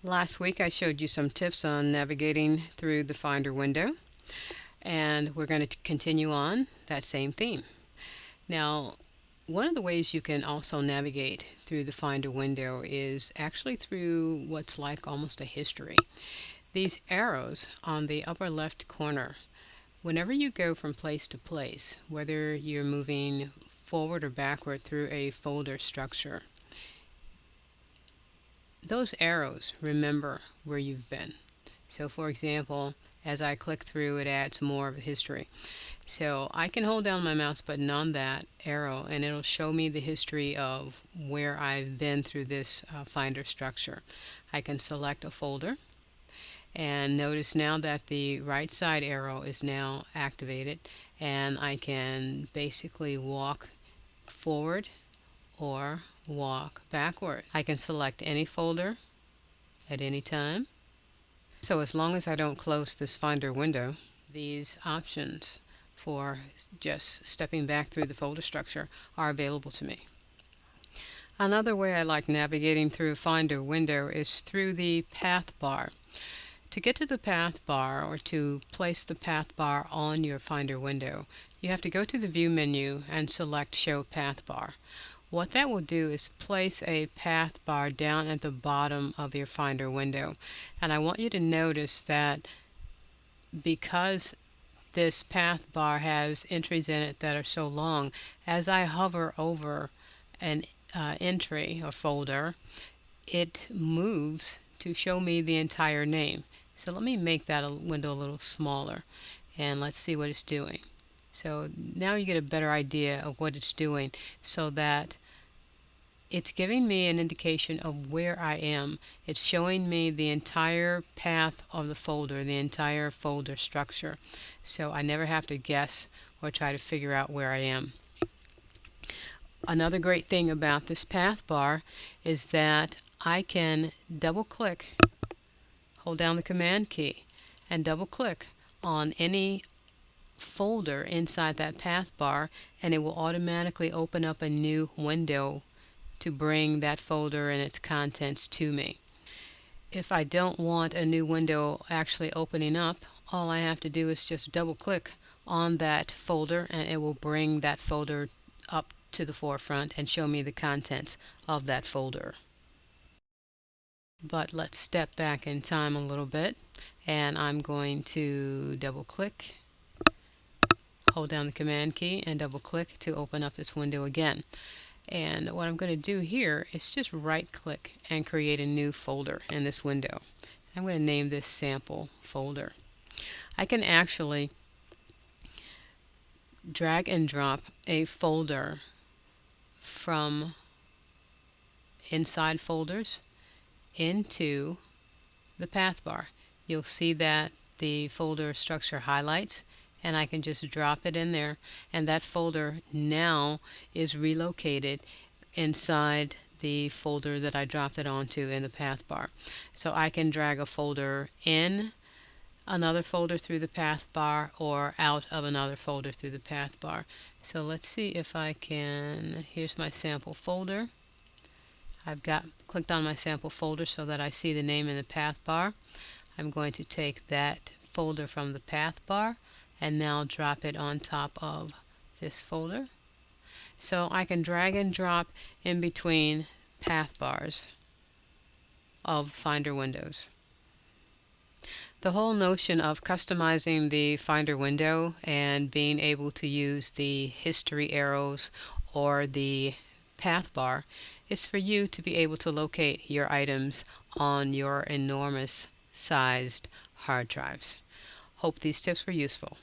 Last week I showed you some tips on navigating through the Finder window, and we're going to continue on that same theme. Now, one of the ways you can also navigate through the Finder window is actually through what's like almost a history. These arrows on the upper left corner, whenever you go from place to place, whether you're moving forward or backward through a folder structure, those arrows remember where you've been. So for example, as I click through, it adds more of a history. So I can hold down my mouse button on that arrow and it'll show me the history of where I've been through this Finder structure. I can select a folder, and notice now that the right side arrow is now activated, and I can basically walk forward or walk backward. I can select any folder at any time. So as long as I don't close this Finder window, these options for just stepping back through the folder structure are available to me. Another way I like navigating through a Finder window is through the path bar. To get to the path bar, or to place the path bar on your Finder window, you have to go to the View menu and select Show Path Bar. What that will do is place a path bar down at the bottom of your Finder window. And I want you to notice that because this path bar has entries in it that are so long, as I hover over an entry or folder, it moves to show me the entire name. So let me make that window a little smaller, and let's see what it's doing. So now you get a better idea of what it's doing, so that it's giving me an indication of where I am. It's showing me the entire path of the folder, the entire folder structure. So I never have to guess or try to figure out where I am. Another great thing about this path bar is that I can double click, hold down the Command key, and double click on any folder inside that path bar, and it will automatically open up a new window to bring that folder and its contents to me. If I don't want a new window actually opening up, all I have to do is just double click on that folder and it will bring that folder up to the forefront and show me the contents of that folder. But let's step back in time a little bit, and I'm going to double click, hold down the Command key, and double click to open up this window again. And what I'm going to do here is just right click and create a new folder in this window. I'm going to name this sample folder. I can actually drag and drop a folder from inside folders into the path bar. You'll see that the folder structure highlights, and I can just drop it in there, and that folder now is relocated inside the folder that I dropped it onto in the path bar. So I can drag a folder in another folder through the path bar or out of another folder through the path bar. So let's see if I can. Here's my sample folder. I've clicked on my sample folder so that I see the name in the path bar. I'm going to take that folder from the path bar and now drop it on top of this folder. So I can drag and drop in between path bars of Finder windows. The whole notion of customizing the Finder window and being able to use the history arrows or the path bar is for you to be able to locate your items on your enormous sized hard drives. Hope these tips were useful.